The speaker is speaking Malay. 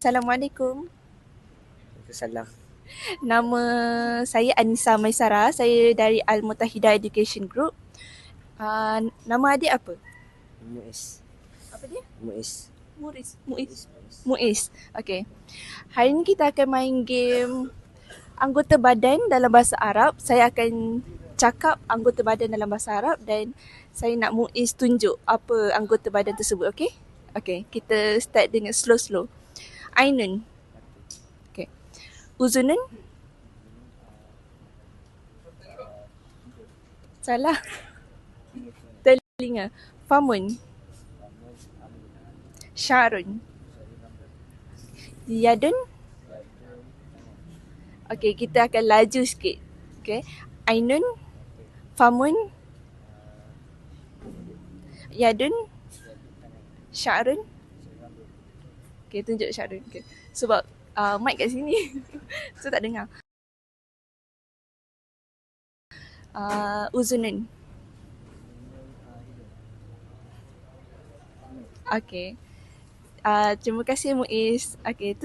Assalamualaikum. Salah. Nama saya Anissa Maisara. Saya dari Al-Mutahidah Education Group. Nama adik apa? Muiz. Apa dia? Muiz. Muiz. Okay. Hari ini kita akan main game anggota badan dalam bahasa Arab. Saya akan cakap anggota badan dalam bahasa Arab dan saya nak Muiz tunjuk apa anggota badan tersebut. Okay? Okay. Kita start dengan slow-slow. Ainun. Okay. Uzunun. Salah. Telinga. Famun. Syarun. Yadun. Okey, kita akan laju sikit. Okey. Ainun. Famun. Yadun. Syarun. Okey, tunjuk Syarun. Okay. Sebab mic kat sini. So tak dengar. Uzunun. Okey. Terima kasih Muiz. Okey, tu